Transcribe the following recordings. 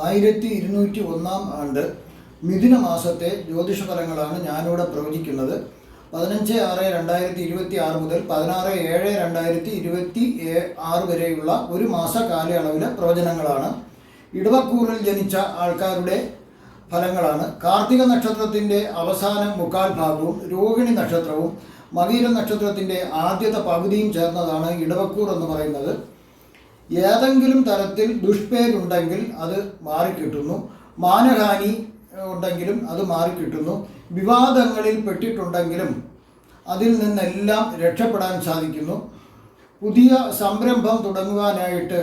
1201 ആണ്ട് മിഥുന മാസത്തെ ജ്യോതിഷ ഫലങ്ങളാണ് ഞാനിവിടെ പ്രവചിക്കുന്നത്. 15/6/2026 മുതൽ 16/7/2026 വരെയുള്ള ഒരു മാസ കാലയളവിലെ പ്രവചനങ്ങളാണ്. ഇടവക്കൂറിൽ ജനിച്ച ആൾക്കാരുടെ ഫലങ്ങളാണ്. കാർത്തിക നക്ഷത്രത്തിൻ്റെ അവസാന മുക്കാൽ ഭാഗവും രോഹിണി നക്ഷത്രവും മകീര നക്ഷത്രത്തിൻ്റെ ആദ്യത്തെ പകുതിയും ചേർന്നതാണ് ഇടവക്കൂർ എന്ന് പറയുന്നത്. ഏതെങ്കിലും തരത്തിൽ ദുഷ്പേരുണ്ടെങ്കിൽ അത് മാറിക്കിട്ടുന്നു. മാനഹാനി ഉണ്ടെങ്കിലും അത് മാറിക്കിട്ടുന്നു. വിവാദങ്ങളിൽ പെട്ടിട്ടുണ്ടെങ്കിലും അതിൽ നിന്നെല്ലാം രക്ഷപ്പെടാൻ സാധിക്കുന്നു. പുതിയ സംരംഭം തുടങ്ങുവാനായിട്ട്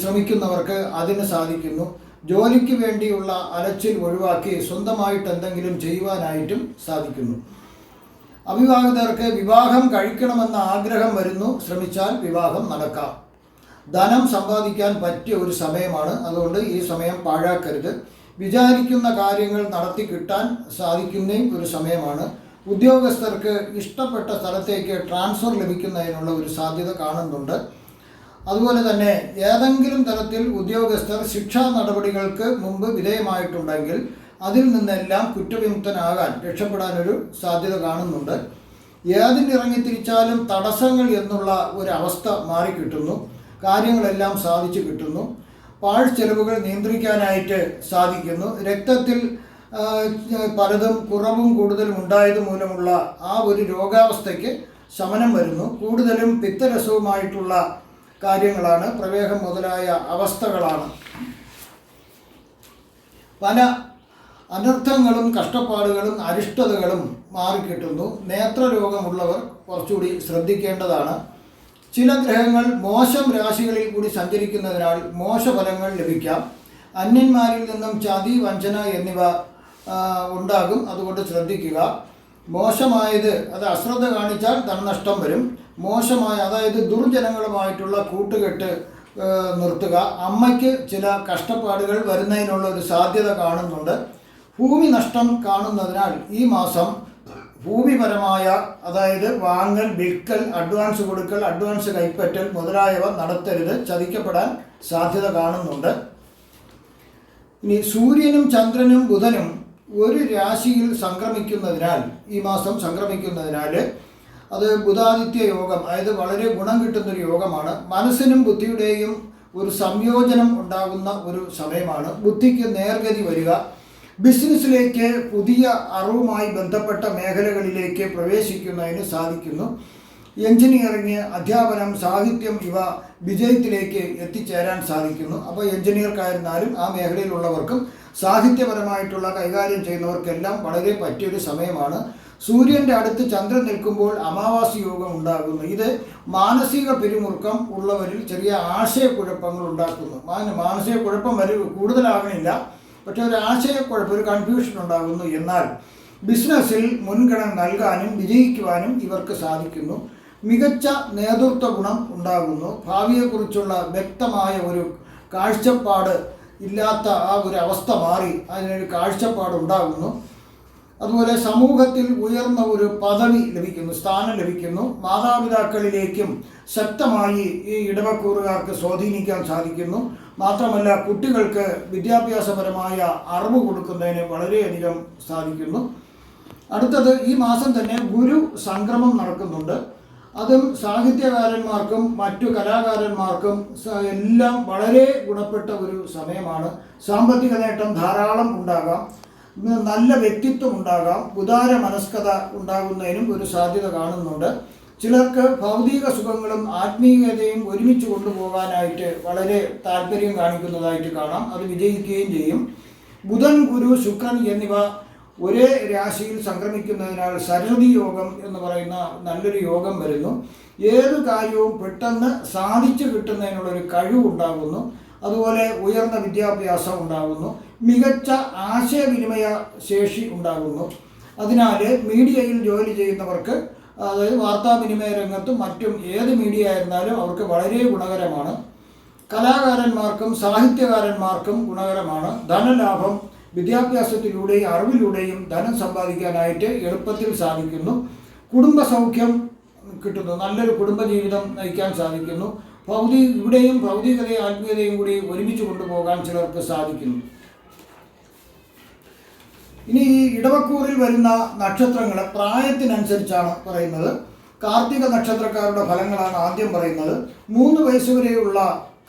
ശ്രമിക്കുന്നവർക്ക് അതിന് സാധിക്കുന്നു. ജോലിക്ക് വേണ്ടിയുള്ള അലച്ചിൽ ഒഴിവാക്കി സ്വന്തമായിട്ട് എന്തെങ്കിലും ചെയ്യുവാനായിട്ടും സാധിക്കുന്നു. അവിവാഹിതർക്ക് വിവാഹം കഴിക്കണമെന്ന ആഗ്രഹം വരുന്നു. ശ്രമിച്ചാൽ വിവാഹം നടക്കാം. ധനം സമ്പാദിക്കാൻ പറ്റിയ ഒരു സമയമാണ്. അതുകൊണ്ട് ഈ സമയം പാഴാക്കരുത്. വിചാരിക്കുന്ന കാര്യങ്ങൾ നടത്തി കിട്ടാൻ സാധിക്കുന്ന ഒരു സമയമാണ്. ഉദ്യോഗസ്ഥർക്ക് ഇഷ്ടപ്പെട്ട സ്ഥലത്തേക്ക് ട്രാൻസ്ഫർ ലഭിക്കുന്നതിനുള്ള ഒരു സാധ്യത കാണുന്നുണ്ട്. അതുപോലെ തന്നെ ഏതെങ്കിലും തരത്തിൽ ഉദ്യോഗസ്ഥർ ശിക്ഷാ നടപടികൾക്ക് മുമ്പ് വിധേയമായിട്ടുണ്ടെങ്കിൽ അതിൽ നിന്നെല്ലാം കുറ്റവിമുക്തനാകാൻ രക്ഷപ്പെടാനൊരു സാധ്യത കാണുന്നുണ്ട്. ഏതിനിറങ്ങിത്തിരിച്ചാലും തടസ്സങ്ങൾ എന്നുള്ള ഒരവസ്ഥ മാറിക്കിട്ടുന്നു. കാര്യങ്ങളെല്ലാം സാധിച്ചു കിട്ടുന്നു. പാഴ്ചെലവുകൾ നിയന്ത്രിക്കാനായിട്ട് സാധിക്കുന്നു. രക്തത്തിൽ പലതും കുറവും കൂടുതലും ഉണ്ടായത് മൂലമുള്ള ആ ഒരു രോഗാവസ്ഥയ്ക്ക് ശമനം വരുന്നു. കൂടുതലും പിത്തരസവുമായിട്ടുള്ള കാര്യങ്ങളാണ്. പ്രമേഹം മുതലായ അവസ്ഥകളാണ്. പല അനർത്ഥങ്ങളും കഷ്ടപ്പാടുകളും അരിഷ്ടതകളും മാറിക്കിട്ടുന്നു. നേത്രരോഗമുള്ളവർ കുറച്ചുകൂടി ശ്രദ്ധിക്കേണ്ടതാണ്. ചില ഗ്രഹങ്ങൾ മോശം രാശികളിൽ കൂടി സഞ്ചരിക്കുന്നതിനാൽ മോശഫലങ്ങൾ ലഭിക്കാം. അന്യന്മാരിൽ നിന്നും ചതി, വഞ്ചന എന്നിവ ഉണ്ടാകും. അതുകൊണ്ട് ശ്രദ്ധിക്കുക. മോശമായത് അത് അശ്രദ്ധ കാണിച്ചാൽ ധനനഷ്ടം വരും. മോശമായ അതായത് ദുർജനങ്ങളുമായിട്ടുള്ള കൂട്ടുകെട്ട് നിർത്തുക. അമ്മയ്ക്ക് ചില കഷ്ടപ്പാടുകൾ വരുന്നതിനുള്ള ഒരു സാധ്യത കാണുന്നുണ്ട്. ഭൂമി നഷ്ടം കാണുന്നതിനാൽ ഈ മാസം ഭൂമിപരമായ അതായത് വാങ്ങൽ, വിൽക്കൽ, അഡ്വാൻസ് കൊടുക്കൽ, അഡ്വാൻസ് കൈപ്പറ്റൽ മുതലായവ നടത്തരുത്. ചതിക്കപ്പെടാൻ സാധ്യത കാണുന്നുണ്ട്. ഇനി സൂര്യനും ചന്ദ്രനും ബുധനും ഒരു രാശിയിൽ സംക്രമിക്കുന്നതിനാൽ ഈ മാസം സംക്രമിക്കുന്നതിനാൽ അത് ബുധാദിത്യ യോഗം, അതായത് വളരെ ഗുണം കിട്ടുന്നൊരു യോഗമാണ്. മനസ്സിനും ബുദ്ധിയുടെയും ഒരു സംയോജനം ഉണ്ടാകുന്ന ഒരു സമയമാണ്. ബുദ്ധിക്ക് നേർഗതി വരിക. ബിസിനസ്സിലേക്ക് പുതിയ അറിവുമായി ബന്ധപ്പെട്ട മേഖലകളിലേക്ക് പ്രവേശിക്കുന്നതിന് സാധിക്കുന്നു. എഞ്ചിനീയറിംഗ്, അധ്യാപനം, സാഹിത്യം ഇവ വിജയത്തിലേക്ക് എത്തിച്ചേരാൻ സാധിക്കുന്നു. അപ്പോൾ എഞ്ചിനീയർക്കായിരുന്നാലും ആ മേഖലയിലുള്ളവർക്കും സാഹിത്യപരമായിട്ടുള്ള കൈകാര്യം ചെയ്യുന്നവർക്കെല്ലാം വളരെ പറ്റിയൊരു സമയമാണ്. സൂര്യൻ്റെ അടുത്ത് ചന്ദ്രൻ നിൽക്കുമ്പോൾ അമാവാസി യോഗം ഉണ്ടാകുന്നു. ഇത് മാനസിക പിരിമുറുക്കം ഉള്ളവരിൽ ചെറിയ ആശയക്കുഴപ്പങ്ങൾ ഉണ്ടാക്കുന്നു. മാനസികക്കുഴപ്പം കൂടുതലാകണില്ല, പക്ഷേ ഒരു ആശയക്കുഴപ്പം, ഒരു കൺഫ്യൂഷൻ ഉണ്ടാകുന്നു. എന്നാൽ ബിസിനസ്സിൽ മുൻഗണന നൽകാനും വിജയിക്കുവാനും ഇവർക്ക് സാധിക്കുന്നു. മികച്ച നേതൃത്വ ഗുണം ഉണ്ടാകുന്നു. ഭാവിയെക്കുറിച്ചുള്ള വ്യക്തമായ ഒരു കാഴ്ചപ്പാട് ഇല്ലാത്ത ആ ഒരു അവസ്ഥ മാറി അതിനൊരു കാഴ്ചപ്പാട് ഉണ്ടാകുന്നു. അതുപോലെ സമൂഹത്തിൽ ഉയർന്ന ഒരു പദവി ലഭിക്കുന്നു, സ്ഥാനം ലഭിക്കുന്നു. മാതാപിതാക്കളിലേക്കും ശക്തമായി ഈ ഇടവക്കൂറുകാർക്ക് സ്വാധീനിക്കാൻ സാധിക്കുന്നു. മാത്രമല്ല കുട്ടികൾക്ക് വിദ്യാഭ്യാസപരമായ അറിവ് കൊടുക്കുന്നതിന് വളരെയധികം സാധിക്കുന്നു. അടുത്തത് ഈ മാസം തന്നെ ഗുരു സംക്രമം നടക്കുന്നുണ്ട്. അതും സാഹിത്യകാരന്മാർക്കും മറ്റു കലാകാരന്മാർക്കും എല്ലാം വളരെ ഗുണപ്പെട്ട ഒരു സമയമാണ്. സാമ്പത്തിക നേട്ടം ധാരാളം ഉണ്ടാകാം. നല്ല വ്യക്തിത്വം ഉണ്ടാകാം. ഉദാര മനസ്കത ഉണ്ടാകുന്നതിനും ഒരു സാധ്യത കാണുന്നുണ്ട്. ചിലർക്ക് ഭൗതിക സുഖങ്ങളും ആത്മീയതയും ഒരുമിച്ച് കൊണ്ടുപോകാനായിട്ട് വളരെ താല്പര്യം കാണിക്കുന്നതായിട്ട് കാണാം. അത് വിജയിക്കുകയും ചെയ്യും. ബുധൻ, ഗുരു, ശുക്രൻ എന്നിവ ഒരേ രാശിയിൽ സംക്രമിക്കുന്നതിനാൽ സരസ്വതി യോഗം എന്ന് പറയുന്ന നല്ലൊരു യോഗം വരുന്നു. ഏതു കാര്യവും പെട്ടെന്ന് സാധിച്ചു കിട്ടുന്നതിനുള്ളൊരു കഴിവുണ്ടാകുന്നു. അതുപോലെ ഉയർന്ന വിദ്യാഭ്യാസം ഉണ്ടാകുന്നു. മികച്ച ആശയവിനിമയ ശേഷി ഉണ്ടാകുന്നു. അതിനാൽ മീഡിയയിൽ ജോലി ചെയ്യുന്നവർക്ക്, അതായത് വാർത്താവിനിമയ രംഗത്തും മറ്റും ഏത് മീഡിയ ആയിരുന്നാലും അവർക്ക് വളരെ ഗുണകരമാണ്. കലാകാരന്മാർക്കും സാഹിത്യകാരന്മാർക്കും ഗുണകരമാണ്. ധനലാഭം വിദ്യാഭ്യാസത്തിലൂടെയും അറിവിലൂടെയും ധനം സമ്പാദിക്കാനായിട്ട് എളുപ്പത്തിൽ സാധിക്കുന്നു. കുടുംബസൗഖ്യം കിട്ടുന്നു. നല്ലൊരു കുടുംബജീവിതം നയിക്കാൻ സാധിക്കുന്നു. ഇവിടെയും ഭൗതികതയും ആത്മീയതയും കൂടി ഒരുമിച്ച് കൊണ്ടുപോകാൻ ചിലർക്ക് സാധിക്കുന്നു. ഇനി ഈ ഇടവക്കൂറിൽ വരുന്ന നക്ഷത്രങ്ങൾ പ്രായത്തിനനുസരിച്ചാണ് പറയുന്നത്. കാർത്തിക നക്ഷത്രക്കാരുടെ ഫലങ്ങളാണ് ആദ്യം പറയുന്നത്. 3 വയസ്സ് വരെയുള്ള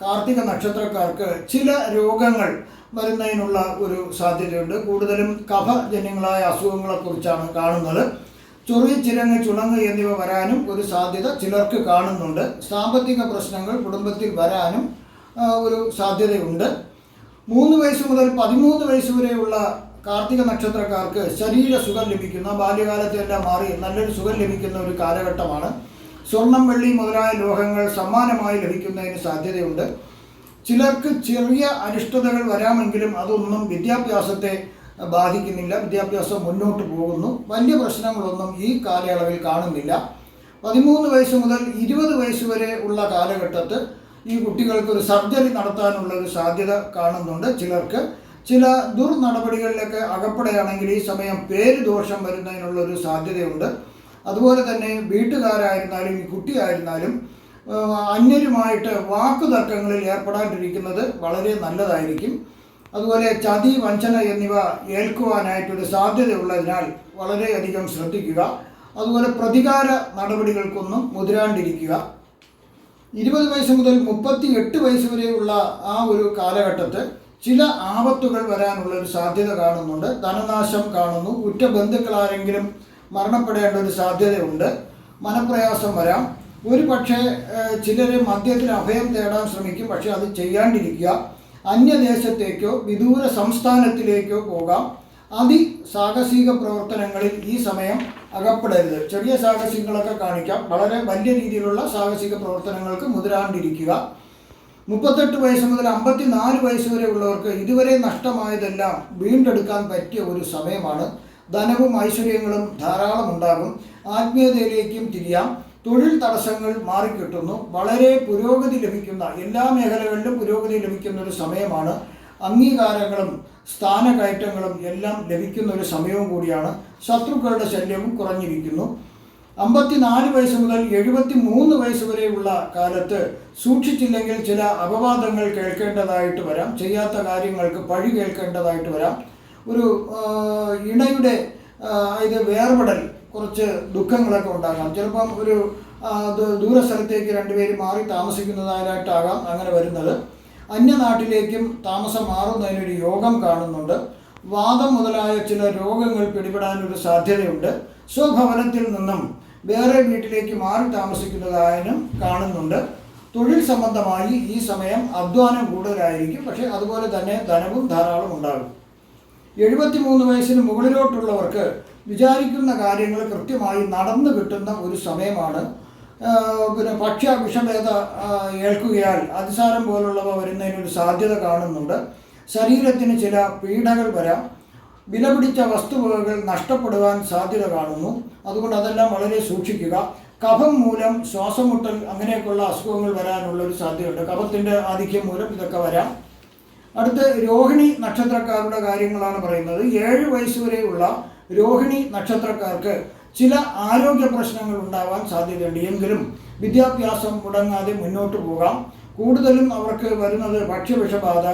കാർത്തിക നക്ഷത്രക്കാർക്ക് ചില രോഗങ്ങൾ വരുന്നതിനുള്ള ഒരു സാധ്യതയുണ്ട്. കൂടുതലും കഫജന്യങ്ങളായ അസുഖങ്ങളെക്കുറിച്ചാണ് കാണുന്നത്. ചൊറി, ചിരങ്ങ്, ചുണങ്ങ് എന്നിവ വരാനും ഒരു സാധ്യത ചിലർക്ക് കാണുന്നുണ്ട്. സാമ്പത്തിക പ്രശ്നങ്ങൾ കുടുംബത്തിൽ വരാനും ഒരു സാധ്യതയുണ്ട്. 3 വയസ്സ് മുതൽ 13 വയസ്സ് വരെയുള്ള കാർത്തിക നക്ഷത്രക്കാർക്ക് ശരീര സുഖം ലഭിക്കുന്ന, ബാല്യകാലത്തെല്ലാം മാറി നല്ലൊരു സുഖം ലഭിക്കുന്ന ഒരു കാലഘട്ടമാണ്. സ്വർണം, വെള്ളി മുതലായ ലോഹങ്ങൾ സമ്മാനമായി ലഭിക്കുന്നതിന് സാധ്യതയുണ്ട്. ചിലർക്ക് ചെറിയ അനിഷ്ടതകൾ വരാമെങ്കിലും അതൊന്നും വിദ്യാഭ്യാസത്തെ ബാധിക്കുന്നില്ല. വിദ്യാഭ്യാസം മുന്നോട്ട് പോകുന്നു. വലിയ പ്രശ്നങ്ങളൊന്നും ഈ കാലയളവിൽ കാണുന്നില്ല. 13 വയസ്സ് മുതൽ 20 വയസ്സ് വരെ ഉള്ള കാലഘട്ടത്തിൽ ഈ കുട്ടികൾക്കൊരു സർജറി നടത്താനുള്ള ഒരു സാധ്യത കാണുന്നുണ്ട്. ചിലർക്ക് ചില ദുർനടപടികളിലൊക്കെ അകപ്പെടുകയാണെങ്കിൽ ഈ സമയം പേര് ദോഷം വരുന്നതിനുള്ളൊരു സാധ്യതയുണ്ട്. അതുപോലെ തന്നെ വീട്ടുകാരായിരുന്നാലും ഈ കുട്ടിയായിരുന്നാലും അന്യരുമായിട്ട് വാക്കുതർക്കങ്ങളിൽ ഏർപ്പെടാണ്ടിരിക്കുന്നത് വളരെ നല്ലതായിരിക്കും. അതുപോലെ ചതി, വഞ്ചന എന്നിവ ഏൽക്കുവാനായിട്ടൊരു സാധ്യതയുള്ളതിനാൽ വളരെയധികം ശ്രദ്ധിക്കുക. അതുപോലെ പ്രതികാര നടപടികൾക്കൊന്നും മുതിരാണ്ടിരിക്കുക. 20 വയസ്സ് മുതൽ 38 വയസ്സ് വരെയുള്ള ആ ഒരു കാലഘട്ടത്തിൽ ചില ആപത്തുകൾ വരാനുള്ളൊരു സാധ്യത കാണുന്നുണ്ട്. ധനനാശം കാണുന്നു. ഉറ്റ ബന്ധുക്കളാരെങ്കിലും മരണപ്പെടേണ്ട ഒരു സാധ്യതയുണ്ട്. മനപ്രയാസം വരാം. ഒരു പക്ഷേ ചിലർ മദ്യത്തിന് അഭയം തേടാൻ ശ്രമിക്കും. പക്ഷേ അത് ചെയ്യാണ്ടിരിക്കുക. അന്യദേശത്തേക്കോ വിദൂര സംസ്ഥാനത്തിലേക്കോ പോകാം. അതിസാഹസിക പ്രവർത്തനങ്ങളിൽ ഈ സമയം അകപ്പെടരുത്. ചെറിയ സാഹസികങ്ങളൊക്കെ കാണിക്കാം. വളരെ വലിയ രീതിയിലുള്ള സാഹസിക പ്രവർത്തനങ്ങൾക്ക് മുതിരാണ്ടിരിക്കുക. 38 വയസ്സ് മുതൽ 54 വയസ്സ് വരെ ഉള്ളവർക്ക് ഇതുവരെ നഷ്ടമായതെല്ലാം വീണ്ടെടുക്കാൻ പറ്റിയ ഒരു സമയമാണ്. ധനവും ഐശ്വര്യങ്ങളും ധാരാളം ഉണ്ടാകും. ആത്മീയതയിലേക്കും തിരിയാം. തൊഴിൽ തടസ്സങ്ങൾ മാറിക്കിട്ടുന്നു. വളരെ പുരോഗതി ലഭിക്കുന്ന, എല്ലാ മേഖലകളിലും പുരോഗതി ലഭിക്കുന്ന ഒരു സമയമാണ്. അംഗീകാരങ്ങളും സ്ഥാനകയറ്റങ്ങളും എല്ലാം ലഭിക്കുന്ന ഒരു സമയവും കൂടിയാണ്. ശത്രുക്കളുടെ ശല്യവും കുറഞ്ഞിരിക്കുന്നു. 54 വയസ്സ് മുതൽ 73 വയസ്സ് വരെയുള്ള കാലത്ത് സൂക്ഷിച്ചില്ലെങ്കിൽ ചില അപവാദങ്ങൾ കേൾക്കേണ്ടതായിട്ട് വരാം. ചെയ്യാത്ത കാര്യങ്ങൾക്ക് പഴി കേൾക്കേണ്ടതായിട്ട് വരാം. ഒരു ഇണയുടെ ഇത് വേർപെടൽ, കുറച്ച് ദുഃഖങ്ങളൊക്കെ ഉണ്ടാകാം. ചിലപ്പം ഒരു ദൂരസ്ഥലത്തേക്ക് രണ്ടുപേരും മാറി താമസിക്കുന്നതായിട്ടാകാം അങ്ങനെ വരുന്നത്. അന്യനാട്ടിലേക്കും താമസം മാറുന്നതിനൊരു യോഗം കാണുന്നുണ്ട്. വാദം മുതലായ ചില രോഗങ്ങൾ പിടിപെടാനൊരു സാധ്യതയുണ്ട്. സ്വഭവനത്തിൽ നിന്നും വേറെ വീട്ടിലേക്ക് മാറി താമസിക്കുന്നതായും കാണുന്നുണ്ട്. തൊഴിൽ സംബന്ധമായി ഈ സമയം അധ്വാനം കൂടുതലായിരിക്കും. പക്ഷേ അതുപോലെ തന്നെ ധനവും ധാരാളം ഉണ്ടാകും. 73 വയസ്സിന് മുകളിലോട്ടുള്ളവർക്ക് വിചാരിക്കുന്ന കാര്യങ്ങൾ കൃത്യമായി നടന്നു കിട്ടുന്ന ഒരു സമയമാണ്. പിന്നെ ഭക്ഷ്യ വിഷഭേദ ഏൽക്കുകയാൽ അതിസാരം പോലുള്ളവ വരുന്നതിനൊരു സാധ്യത കാണുന്നുണ്ട്. ശരീരത്തിന് ചില പീഡകൾ വരാം. വിലപിടിച്ച വസ്തുവകകൾ നഷ്ടപ്പെടുവാൻ സാധ്യത കാണുന്നു. അതുകൊണ്ട് അതെല്ലാം വളരെ സൂക്ഷിക്കുക. കഫം മൂലം ശ്വാസമുട്ടൽ അങ്ങനെയൊക്കെയുള്ള അസുഖങ്ങൾ വരാനുള്ളൊരു സാധ്യതയുണ്ട്. കഫത്തിൻ്റെ ആധിക്യം മൂലം ഇതൊക്കെ വരാം. അടുത്ത് രോഹിണി നക്ഷത്രക്കാരുടെ കാര്യങ്ങളാണ് പറയുന്നത്. 7 വയസ്സ് വരെയുള്ള രോഹിണി നക്ഷത്രക്കാർക്ക് ചില ആരോഗ്യ പ്രശ്നങ്ങൾ ഉണ്ടാവാൻ സാധ്യതയുണ്ട്. എങ്കിലും വിദ്യാഭ്യാസം മുടങ്ങാതെ മുന്നോട്ട് പോകാം. കൂടുതലും അവർക്ക് വരുന്നത് ഭക്ഷ്യവിഷബാധ,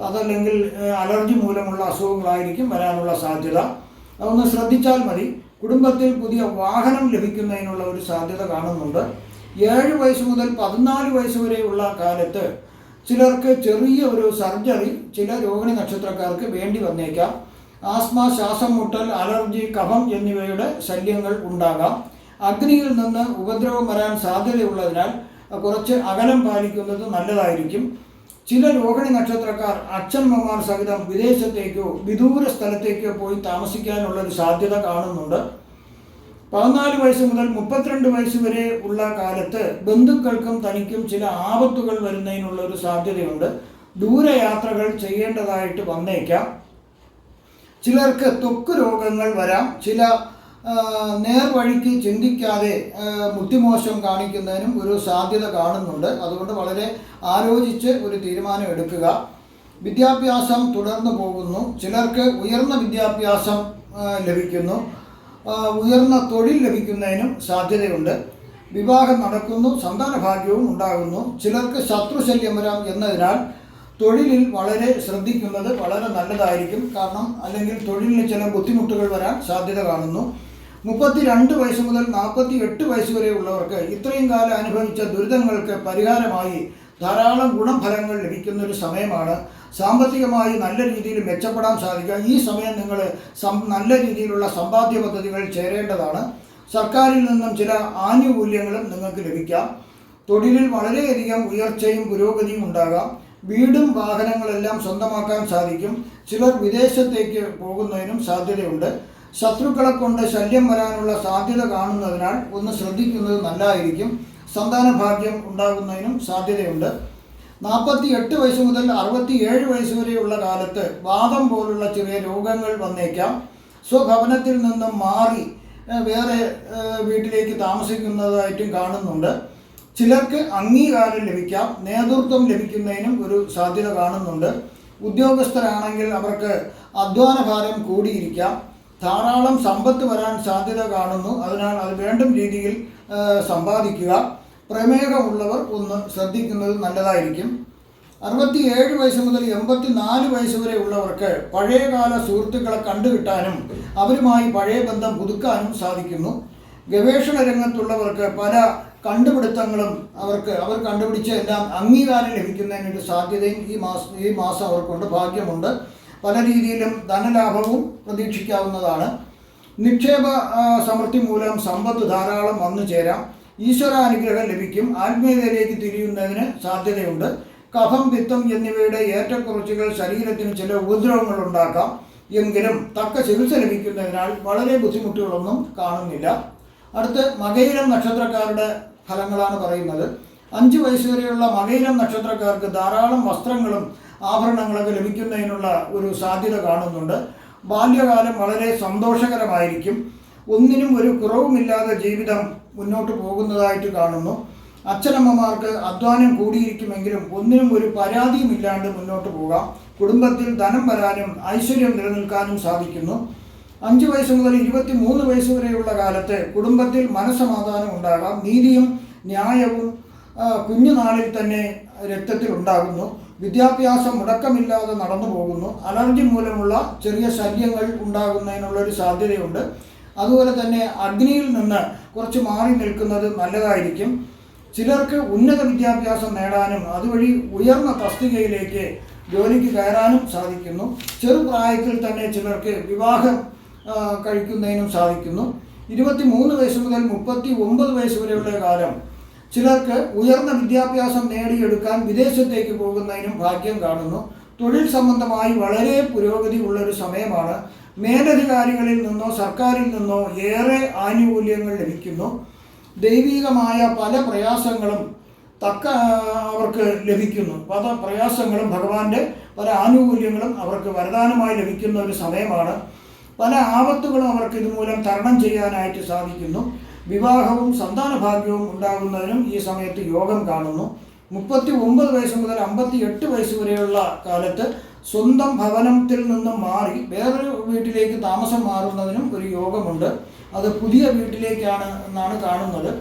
അതല്ലെങ്കിൽ അലർജി മൂലമുള്ള അസുഖങ്ങളായിരിക്കും വരാനുള്ള സാധ്യത. അതൊന്ന് ശ്രദ്ധിച്ചാൽ മതി. കുടുംബത്തിൽ പുതിയ വാഹനം ലഭിക്കുന്നതിനുള്ള ഒരു സാധ്യത കാണുന്നുണ്ട്. 7 വയസ്സ് മുതൽ 14 വയസ്സ് വരെയുള്ള കാലത്ത് ചിലർക്ക് ചെറിയ ഒരു സർജറി ചില രോഹിണി നക്ഷത്രക്കാർക്ക് വേണ്ടി വന്നേക്കാം. ആസ്മ, ശ്വാസം മുട്ടൽ, അലർജി, കഫം എന്നിവയുടെ ശല്യങ്ങൾ ഉണ്ടാകാം. അഗ്നിയിൽ നിന്ന് ഉപദ്രവം വരാൻ സാധ്യതയുള്ളതിനാൽ കുറച്ച് അകലം പാലിക്കുന്നത് നല്ലതായിരിക്കും. ചില രോഹിണി നക്ഷത്രക്കാർ അച്ഛനമ്മമാർ സഹിതം വിദേശത്തേക്കോ വിദൂര സ്ഥലത്തേക്കോ പോയി താമസിക്കാനുള്ളൊരു സാധ്യത കാണുന്നുണ്ട്. 14 വയസ്സ് മുതൽ 32 വയസ്സ് വരെ ഉള്ള കാലത്ത് ബന്ധുക്കൾക്കും തനിക്കും ചില ആപത്തുകൾ വരുന്നതിനുള്ളൊരു സാധ്യതയുണ്ട്. ദൂരയാത്രകൾ ചെയ്യേണ്ടതായിട്ട് വന്നേക്കാം. ചിലർക്ക് ത്വക്ക് രോഗങ്ങൾ വരാം. ചില നേർവഴിക്ക് ചിന്തിക്കാതെ ബുദ്ധിമോശം കാണിക്കുന്നതിനും ഒരു സാധ്യത കാണുന്നുണ്ട്. അതുകൊണ്ട് വളരെ ആലോചിച്ച് ഒരു തീരുമാനം എടുക്കുക. വിദ്യാഭ്യാസം തുടർന്നു പോകുന്നു. ചിലർക്ക് ഉയർന്ന വിദ്യാഭ്യാസം ലഭിക്കുന്നു. ഉയർന്ന തൊഴിൽ ലഭിക്കുന്നതിനും സാധ്യതയുണ്ട്. വിവാഹം നടക്കുന്നു, സന്താന ഭാഗ്യവും ഉണ്ടാകുന്നു. ചിലർക്ക് ശത്രുശല്യം വരാം എന്നതിനാൽ തൊഴിലിൽ വളരെ ശ്രദ്ധിക്കുന്നത് വളരെ നല്ലതായിരിക്കും. കാരണം അല്ലെങ്കിൽ തൊഴിലിന് ചില ബുദ്ധിമുട്ടുകൾ വരാൻ സാധ്യത കാണുന്നു. 32 വയസ്സ് മുതൽ 48 വയസ്സ് വരെ ഉള്ളവർക്ക് ഇത്രയും കാലം അനുഭവിച്ച ദുരിതങ്ങൾക്ക് പരിഹാരമായി ധാരാളം ഗുണഫലങ്ങൾ ലഭിക്കുന്ന ഒരു സമയമാണ്. സാമ്പത്തികമായി നല്ല രീതിയിൽ മെച്ചപ്പെടാൻ സാധിക്കുക. ഈ സമയം നിങ്ങൾ നല്ല രീതിയിലുള്ള സമ്പാദ്യ പദ്ധതികൾ ചേരേണ്ടതാണ്. സർക്കാരിൽ നിന്നും ചില ആനുകൂല്യങ്ങളും നിങ്ങൾക്ക് ലഭിക്കാം. തൊഴിലിൽ വളരെയധികം ഉയർച്ചയും പുരോഗതിയും ഉണ്ടാകാം. വീടും വാഹനങ്ങളെല്ലാം സ്വന്തമാക്കാൻ സാധിക്കും. ചിലർ വിദേശത്തേക്ക് പോകുന്നതിനും സാധ്യതയുണ്ട്. ശത്രുക്കളെ കൊണ്ട് ശല്യം വരാനുള്ള സാധ്യത കാണുന്നതിനാൽ ഒന്ന് ശ്രദ്ധിക്കുന്നത് നല്ലതായിരിക്കും. സന്താന ഭാഗ്യം ഉണ്ടാകുന്നതിനും സാധ്യതയുണ്ട്. 48 വയസ്സ് മുതൽ 67 വയസ്സ് വരെയുള്ള കാലത്ത് വാദം പോലുള്ള ചെറിയ രോഗങ്ങൾ വന്നേക്കാം. സ്വഭവനത്തിൽ നിന്നും മാറി വേറെ വീട്ടിലേക്ക് താമസിക്കുന്നതായിട്ടും കാണുന്നുണ്ട്. ചിലർക്ക് അംഗീകാരം ലഭിക്കാം. നേതൃത്വം ലഭിക്കുന്നതിനും ഒരു സാധ്യത കാണുന്നുണ്ട്. ഉദ്യോഗസ്ഥരാണെങ്കിൽ അവർക്ക് അധ്വാനഭാരം കൂടിയിരിക്കാം. ധാരാളം സമ്പത്ത് വരാൻ സാധ്യത കാണുന്നു. അതിനാൽ അത് വേണ്ടും രീതിയിൽ സമ്പാദിക്കുക. പ്രമേഹമുള്ളവർ ഒന്ന് ശ്രദ്ധിക്കുന്നത് നല്ലതായിരിക്കും. 67 വയസ്സ് മുതൽ 84 വയസ്സ് വരെ ഉള്ളവർക്ക് പഴയകാല സുഹൃത്തുക്കളെ കണ്ടുകിട്ടാനും അവരുമായി പഴയ ബന്ധം പുതുക്കാനും സാധിക്കുന്നു. ഗവേഷണ രംഗത്തുള്ളവർക്ക് പല കണ്ടുപിടുത്തങ്ങളും അവർ കണ്ടുപിടിച്ച എല്ലാം അംഗീകാരം ലഭിക്കുന്നതിനൊരു സാധ്യതയും ഈ മാസം അവർക്കുണ്ട്. ഭാഗ്യമുണ്ട്. പല രീതിയിലും ധനലാഭവും പ്രതീക്ഷിക്കാവുന്നതാണ്. നിക്ഷേപ സമൃദ്ധി മൂലം സമ്പത്ത് ധാരാളം വന്നു ചേരാം. ഈശ്വരാനുഗ്രഹം ലഭിക്കും. ആത്മീയതയിലേക്ക് തിരിയുന്നതിന് സാധ്യതയുണ്ട്. കഫം, പിത്തം എന്നിവയുടെ ഏറ്റക്കുറച്ചുകൾ ശരീരത്തിന് ചില ഉപദ്രവങ്ങൾ ഉണ്ടാക്കാം. എങ്കിലും തക്ക ചികിത്സ ലഭിക്കുന്നതിനാൽ വളരെ ബുദ്ധിമുട്ടുകളൊന്നും കാണുന്നില്ല. അടുത്ത് മകയിരം നക്ഷത്രക്കാരുടെ ഫലങ്ങളാണ് പറയുന്നത്. 5 വയസ്സ് വരെയുള്ള മകയിരം നക്ഷത്രക്കാർക്ക് ധാരാളം വസ്ത്രങ്ങളും ആഭരണങ്ങളൊക്കെ ലഭിക്കുന്നതിനുള്ള ഒരു സാധ്യത കാണുന്നുണ്ട്. ബാല്യകാലം വളരെ സന്തോഷകരമായിരിക്കും. ഒന്നിനും ഒരു കുറവുമില്ലാതെ ജീവിതം മുന്നോട്ട് പോകുന്നതായിട്ട് കാണുന്നു. അച്ഛനമ്മമാർക്ക് അധ്വാനം കൂടിയിരിക്കുമെങ്കിലും ഒന്നിനും ഒരു പരാതിയും ഇല്ലാണ്ട് മുന്നോട്ട് പോകാം. കുടുംബത്തിൽ ധനം വരാനും ഐശ്വര്യം നിലനിൽക്കാനും സാധിക്കുന്നു. 5 വയസ്സ് മുതൽ 23 വയസ്സ് വരെയുള്ള കാലത്ത് കുടുംബത്തിൽ മനസ്സമാധാനം ഉണ്ടാകാം. നീതിയും ന്യായവും കുഞ്ഞുനാളിൽ തന്നെ രക്തത്തിൽ ഉണ്ടാകുന്നു. വിദ്യാഭ്യാസം മുടക്കമില്ലാതെ നടന്നു പോകുന്നു. അലർജി മൂലമുള്ള ചെറിയ ശല്യങ്ങൾ ഉണ്ടാകുന്നതിനുള്ളൊരു സാധ്യതയുണ്ട്. അതുപോലെ തന്നെ അഗ്നിയിൽ നിന്ന് കുറച്ച് മാറി നിൽക്കുന്നത് നല്ലതായിരിക്കും. ചിലർക്ക് ഉന്നത വിദ്യാഭ്യാസം നേടാനും അതുവഴി ഉയർന്ന തസ്തികയിലേക്ക് ജോലിക്ക് കയറാനും സാധിക്കുന്നു. ചെറുപ്രായത്തിൽ തന്നെ ചിലർക്ക് വിവാഹം കഴിക്കുന്നതിനും സാധിക്കുന്നു. 23 വയസ്സ് മുതൽ 39 വയസ്സ് വരെയുള്ള കാലം ചിലർക്ക് ഉയർന്ന വിദ്യാഭ്യാസം നേടിയെടുക്കാൻ വിദേശത്തേക്ക് പോകുന്നതിനും ഭാഗ്യം കാണുന്നു. തൊഴിൽ സംബന്ധമായി വളരെ പുരോഗതി ഉള്ളൊരു സമയമാണ്. മേലധികാരികളിൽ നിന്നോ സർക്കാരിൽ നിന്നോ ഏറെ ആനുകൂല്യങ്ങൾ ലഭിക്കുന്നു. ദൈവികമായ പല പ്രയാസങ്ങളും അവർക്ക് ലഭിക്കുന്നു. പല പ്രയാസങ്ങളും ഭഗവാന്റെ പല ആനുകൂല്യങ്ങളും അവർക്ക് വരദാനമായി ലഭിക്കുന്ന ഒരു സമയമാണ്. പല ആപത്തുകളും അവർക്ക് ഇതുമൂലം തരണം ചെയ്യാനായിട്ട് സാധിക്കുന്നു. വിവാഹവും സന്താന ഭാഗ്യവും ഉണ്ടാകുന്നതിനും ഈ സമയത്ത് യോഗം കാണുന്നു. 39 വയസ്സ് മുതൽ 58 വയസ്സ് വരെയുള്ള കാലത്ത് സ്വന്തം ഭവനത്തിൽ നിന്നും മാറി വേറൊരു വീട്ടിലേക്ക് താമസം മാറുന്നതിനും ഒരു യോഗമുണ്ട്. അത് പുതിയ വീട്ടിലേക്കാണ് എന്നാണ് കാണുന്നത്.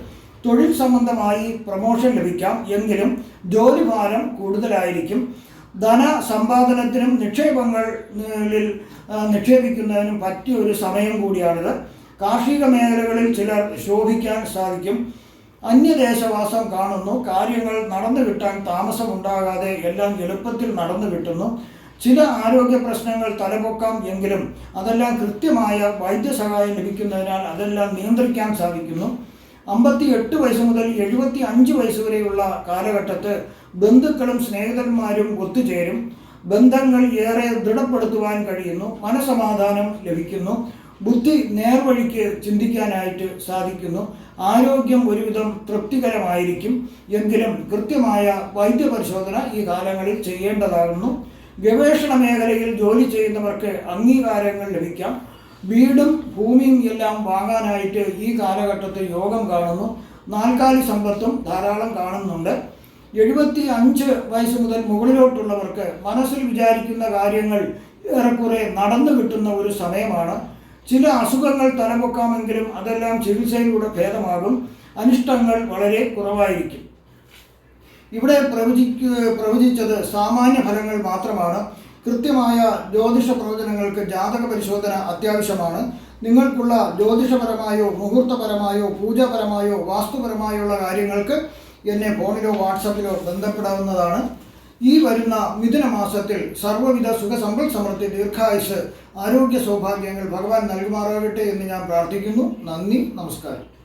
തൊഴിൽ സംബന്ധമായി പ്രമോഷൻ ലഭിക്കാം. എങ്കിലും ജോലിഭാരം കൂടുതലായിരിക്കും. ധന സമ്പാദനത്തിനും നിക്ഷേപങ്ങളിൽ നിക്ഷേപിക്കുന്നതിനും പറ്റിയ ഒരു സമയം കൂടിയാണിത്. കാർഷിക മേഖലകളിൽ ചിലർ ശോഭിക്കാൻ സാധിക്കും. അന്യദേശവാസം കാണുന്നു. കാര്യങ്ങൾ നടന്നു കിട്ടാൻ താമസമുണ്ടാകാതെ എല്ലാം എളുപ്പത്തിൽ നടന്നു കിട്ടുന്നു. ചില ആരോഗ്യ പ്രശ്നങ്ങൾ തലപൊക്കാം. എങ്കിലും അതെല്ലാം കൃത്യമായ വൈദ്യസഹായം ലഭിക്കുന്നതിനാൽ അതെല്ലാം നിയന്ത്രിക്കാൻ സാധിക്കുന്നു. 58 വയസ്സ് മുതൽ 75 വയസ്സ് വരെയുള്ള കാലഘട്ടത്ത് ബന്ധുക്കളും സ്നേഹിതന്മാരും ഒത്തുചേരും. ബന്ധങ്ങൾ ഏറെ ദൃഢപ്പെടുത്തുവാൻ കഴിയുന്നു. മനസമാധാനം ലഭിക്കുന്നു. ബുദ്ധി നേർവഴിക്ക് ചിന്തിക്കാനായിട്ട് സാധിക്കുന്നു. ആരോഗ്യം ഒരുവിധം തൃപ്തികരമായിരിക്കും. എങ്കിലും കൃത്യമായ വൈദ്യപരിശോധന ഈ കാലങ്ങളിൽ ചെയ്യേണ്ടതാകുന്നു. ഗവേഷണ മേഖലയിൽ ജോലി ചെയ്യുന്നവർക്ക് അംഗീകാരങ്ങൾ ലഭിക്കാം. വീടും ഭൂമിയും എല്ലാം വാങ്ങാനായിട്ട് ഈ കാലഘട്ടത്തിൽ യോഗം കാണുന്നു. നാൽക്കാലി സമ്പത്തും ധാരാളം കാണുന്നുണ്ട്. 75 വയസ്സ് മുതൽ മുകളിലോട്ടുള്ളവർക്ക് മനസ്സിൽ വിചാരിക്കുന്ന കാര്യങ്ങൾ ഏറെക്കുറെ നടന്നു കിട്ടുന്ന ഒരു സമയമാണ്. ചില അസുഖങ്ങൾ തലപൊക്കാമെങ്കിലും അതെല്ലാം ചികിത്സയിലൂടെ ഭേദമാകും. അനിഷ്ടങ്ങൾ വളരെ കുറവായിരിക്കും. ഇവിടെ പ്രവചിച്ചത് സാമാന്യ ഫലങ്ങൾ മാത്രമാണ്. കൃത്യമായ ജ്യോതിഷ പ്രവചനങ്ങൾക്ക് ജാതക പരിശോധന അത്യാവശ്യമാണ്. നിങ്ങൾക്കുള്ള ജ്യോതിഷപരമായോ മുഹൂർത്തപരമായോ പൂജാപരമായോ വാസ്തുപരമായുള്ള കാര്യങ്ങൾക്ക് എന്നെ ഫോണിലോ വാട്സപ്പിലോ ബന്ധപ്പെടാവുന്നതാണ്. ഈ വരുന്ന മിഥുന മാസത്തിൽ സർവ്വവിധ സുഖസമ്പൽ സമൃദ്ധി ദീർഘായുസ് ആരോഗ്യ സൗഭാഗ്യങ്ങൾ ഭഗവാൻ നൽകുമാറാകട്ടെ എന്ന് ഞാൻ പ്രാർത്ഥിക്കുന്നു. നന്ദി, നമസ്കാരം.